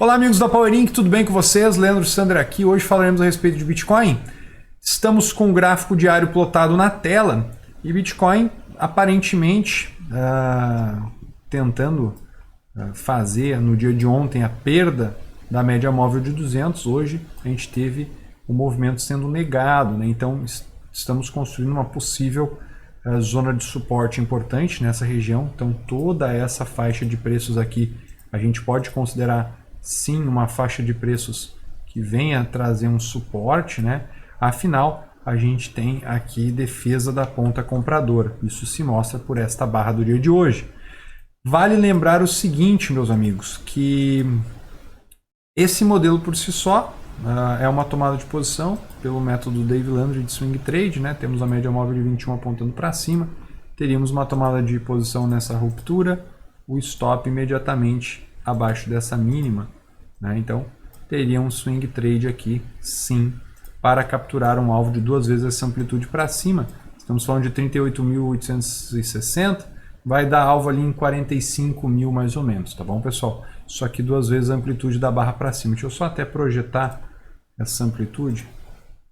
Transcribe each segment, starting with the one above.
Olá amigos da Power Inc, tudo bem com vocês? Leandro Sander aqui, hoje falaremos a respeito de Bitcoin. Estamos com o gráfico diário plotado na tela e Bitcoin aparentemente tentando fazer no dia de ontem a perda da média móvel de 200, hoje a gente teve o movimento sendo negado, né? Então estamos construindo uma possível zona de suporte importante nessa região, então toda essa faixa de preços aqui a gente pode considerar sim uma faixa de preços que venha trazer um suporte, né? Afinal, a gente tem aqui defesa da ponta compradora. Isso se mostra por esta barra do dia de hoje. Vale lembrar o seguinte, meus amigos, que esse modelo por si só é uma tomada de posição pelo método Dave Landry de Swing Trade, né? Temos a média móvel de 21 apontando para cima, teríamos uma tomada de posição nessa ruptura, o stop imediatamente abaixo dessa mínima, né? Então teria um swing trade aqui sim para capturar um alvo de duas vezes essa amplitude para cima. Estamos falando de 38.860, vai dar alvo ali em 45 mil mais ou menos, tá bom, pessoal? Só que duas vezes a amplitude da barra para cima. Deixa eu só até projetar essa amplitude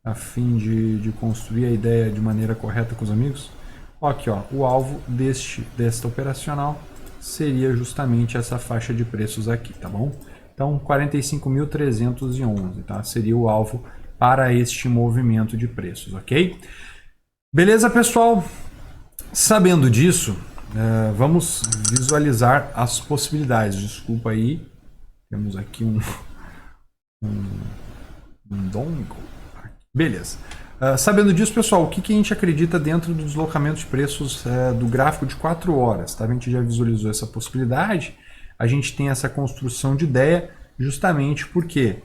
a fim de construir a ideia de maneira correta com os amigos. Aqui, ó, o alvo desta operacional seria justamente essa faixa de preços aqui, tá bom? Então 45.311, tá? Seria o alvo para este movimento de preços, ok? Beleza, pessoal? Sabendo disso, vamos visualizar as possibilidades. Desculpa aí, temos aqui um dongo. Beleza. Sabendo disso, pessoal, o que a gente acredita dentro do deslocamento de preços do gráfico de 4 horas? Tá? A gente já visualizou essa possibilidade, a gente tem essa construção de ideia justamente por quê?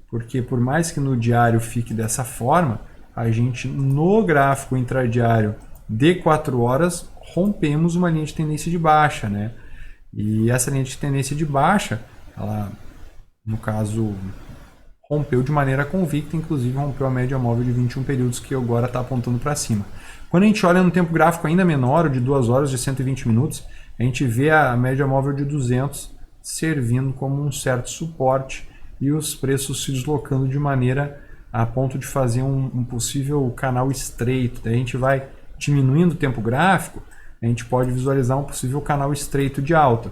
Porque por mais que no diário fique dessa forma, a gente no gráfico intradiário de 4 horas rompemos uma linha de tendência de baixa, né? E essa linha de tendência de baixa, ela, no caso, rompeu de maneira convicta, inclusive rompeu a média móvel de 21 períodos que agora está apontando para cima. Quando a gente olha no tempo gráfico ainda menor, o de 2 horas de 120 minutos, a gente vê a média móvel de 200 servindo como um certo suporte e os preços se deslocando de maneira a ponto de fazer um possível canal estreito. Daí a gente vai diminuindo o tempo gráfico, a gente pode visualizar um possível canal estreito de alta.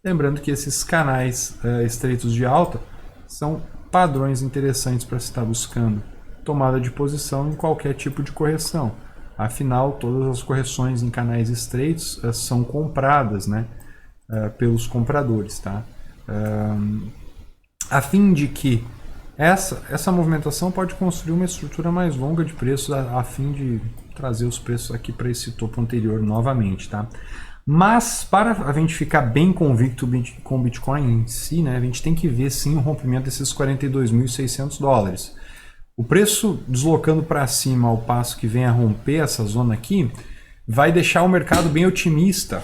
Lembrando que esses canais estreitos de alta são padrões interessantes para se estar buscando tomada de posição em qualquer tipo de correção. Afinal, todas as correções em canais estreitos são compradas, né, pelos compradores, tá? A fim de que essa movimentação pode construir uma estrutura mais longa de preços a fim de trazer os preços aqui para esse topo anterior novamente, tá? Mas para a gente ficar bem convicto com o Bitcoin em si, né, a gente tem que ver sim o rompimento desses 42.600 dólares. O preço deslocando para cima ao passo que vem a romper essa zona aqui, vai deixar o mercado bem otimista.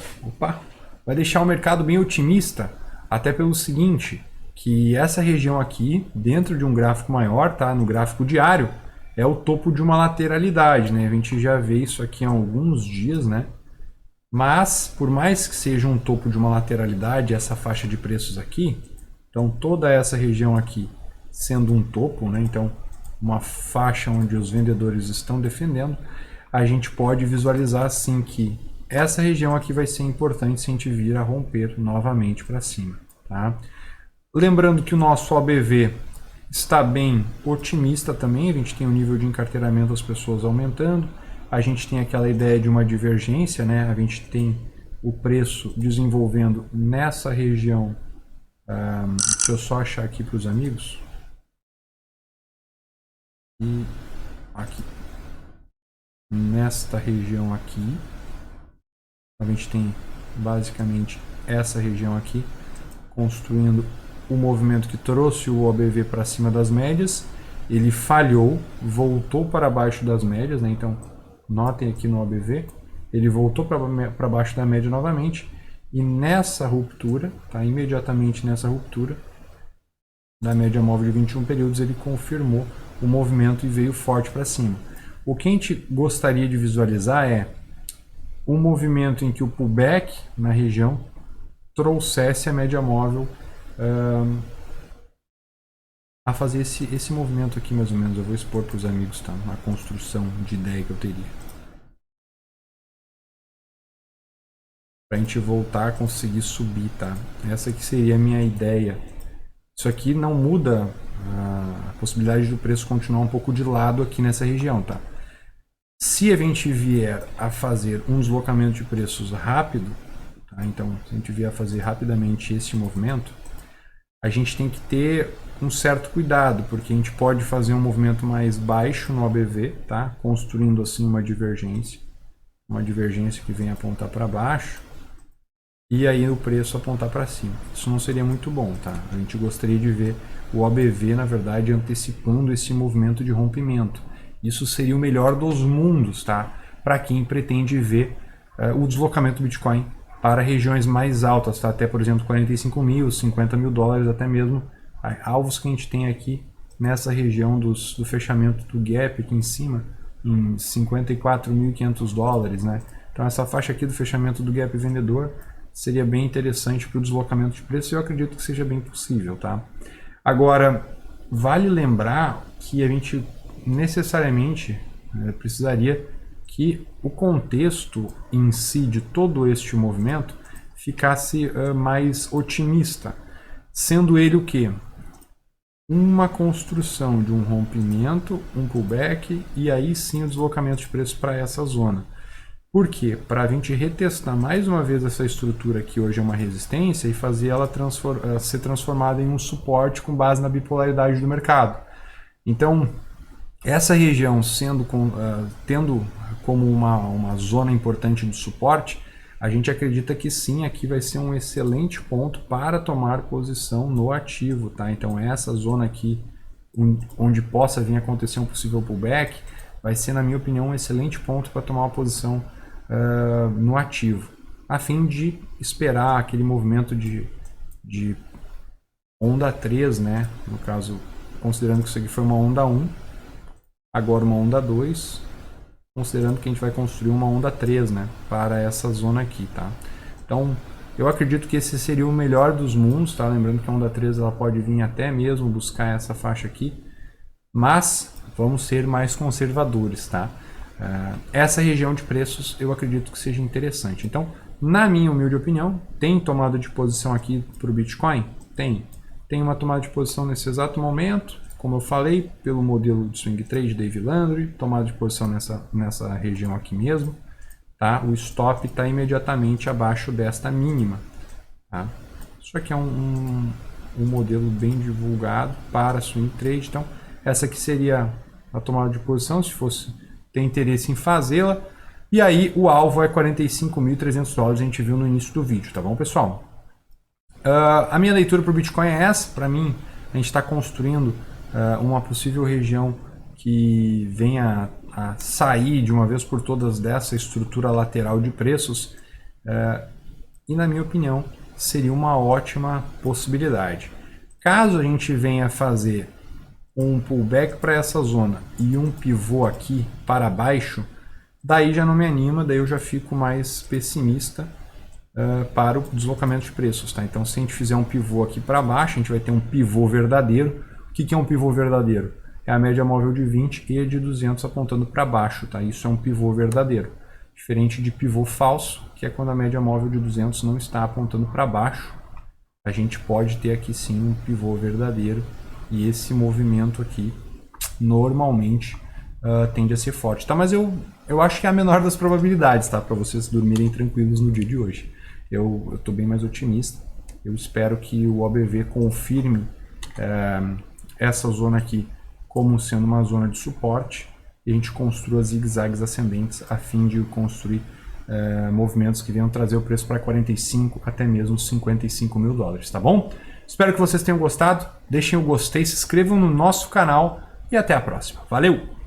Vai deixar o mercado bem otimista, até pelo seguinte, que essa região aqui, dentro de um gráfico maior, tá, no gráfico diário, é o topo de uma lateralidade, né? A gente já vê isso aqui há alguns dias, né? Mas, por mais que seja um topo de uma lateralidade, essa faixa de preços aqui, então toda essa região aqui sendo um topo, né? Então uma faixa onde os vendedores estão defendendo, a gente pode visualizar assim que essa região aqui vai ser importante se a gente vir a romper novamente para cima, tá? Lembrando que o nosso OBV está bem otimista também, a gente tem o nível de encarteiramento das pessoas aumentando, a gente tem aquela ideia de uma divergência, né? A gente tem o preço desenvolvendo nessa região. Deixa eu só achar aqui para os amigos. E aqui. Nesta região aqui. A gente tem basicamente essa região aqui. Construindo o movimento que trouxe o OBV para cima das médias. Ele falhou, voltou para baixo das médias, né? Então notem aqui no OBV, ele voltou para baixo da média novamente e nessa ruptura, tá, imediatamente nessa ruptura da média móvel de 21 períodos, ele confirmou o movimento e veio forte para cima. O que a gente gostaria de visualizar é um movimento em que o pullback na região trouxesse a média móvel a fazer esse movimento aqui mais ou menos. Eu vou expor para os amigos, tá? Uma construção de ideia que eu teria. Para a gente voltar a conseguir subir, tá? Essa aqui seria a minha ideia. Isso aqui não muda a possibilidade do preço continuar um pouco de lado aqui nessa região, tá? Se a gente vier a fazer um deslocamento de preços rápido, tá? Então, se a gente vier a fazer rapidamente esse movimento, a gente tem que ter um certo cuidado, porque a gente pode fazer um movimento mais baixo no ABV, tá? Construindo assim uma divergência que vem apontar para baixo, e aí o preço apontar para cima. Isso não seria muito bom, tá? A gente gostaria de ver o ABV, na verdade, antecipando esse movimento de rompimento. Isso seria o melhor dos mundos, tá? Para quem pretende ver o deslocamento do Bitcoin para regiões mais altas, tá? Até, por exemplo, 45 mil, 50 mil dólares, até mesmo alvos que a gente tem aqui nessa região do fechamento do gap aqui em cima, em 54.500 dólares, né? Então essa faixa aqui do fechamento do gap vendedor seria bem interessante para o deslocamento de preço e eu acredito que seja bem possível, tá? Agora, vale lembrar que a gente necessariamente precisaria que o contexto em si de todo este movimento ficasse mais otimista, sendo ele o quê? Uma construção de um rompimento, um pullback e aí sim o deslocamento de preço para essa zona. Por quê? Para a gente retestar mais uma vez essa estrutura que hoje é uma resistência e fazer ela ser transformada em um suporte com base na bipolaridade do mercado. Então, essa região tendo como uma zona importante de suporte, a gente acredita que sim, aqui vai ser um excelente ponto para tomar posição no ativo, tá? Então essa zona aqui, onde possa vir a acontecer um possível pullback, vai ser, na minha opinião, um excelente ponto para tomar uma posição no ativo, a fim de esperar aquele movimento de onda 3, né? No caso, considerando que isso aqui foi uma onda 1, agora uma onda 2, considerando que a gente vai construir uma onda 3, né, para essa zona aqui, tá? Então, eu acredito que esse seria o melhor dos mundos, tá? Lembrando que a onda 3 ela pode vir até mesmo buscar essa faixa aqui, mas vamos ser mais conservadores, tá? Essa região de preços eu acredito que seja interessante. Então, na minha humilde opinião, tem tomada de posição aqui para o Bitcoin? Tem. Tem uma tomada de posição nesse exato momento, como eu falei, pelo modelo de swing trade Dave Landry, tomada de posição nessa região aqui mesmo, tá? O stop está imediatamente abaixo desta mínima, tá? Isso aqui é um modelo bem divulgado para swing trade, então essa aqui seria a tomada de posição, se fosse ter interesse em fazê-la, e aí o alvo é 45.300 dólares, a gente viu no início do vídeo, tá bom, pessoal? A minha leitura para o Bitcoin é essa. Para mim, a gente está construindo uma possível região que venha a sair de uma vez por todas dessa estrutura lateral de preços, e na minha opinião seria uma ótima possibilidade. Caso a gente venha fazer um pullback para essa zona e um pivô aqui para baixo, daí já não me anima, daí eu já fico mais pessimista para o deslocamento de preços, tá? Então, se a gente fizer um pivô aqui para baixo, a gente vai ter um pivô verdadeiro. O que é um pivô verdadeiro? É a média móvel de 20 e a de 200 apontando para baixo, tá? Isso é um pivô verdadeiro. Diferente de pivô falso, que é quando a média móvel de 200 não está apontando para baixo. A gente pode ter aqui sim um pivô verdadeiro e esse movimento aqui normalmente tende a ser forte, tá? Mas eu acho que é a menor das probabilidades, tá? Para vocês dormirem tranquilos no dia de hoje. Eu estou bem mais otimista. Eu espero que o OBV confirme essa zona aqui como sendo uma zona de suporte e a gente construa zigue-zagues ascendentes a fim de construir movimentos que venham trazer o preço para 45 até mesmo 55 mil dólares, tá bom? Espero que vocês tenham gostado. Deixem o gostei, se inscrevam no nosso canal e até a próxima. Valeu!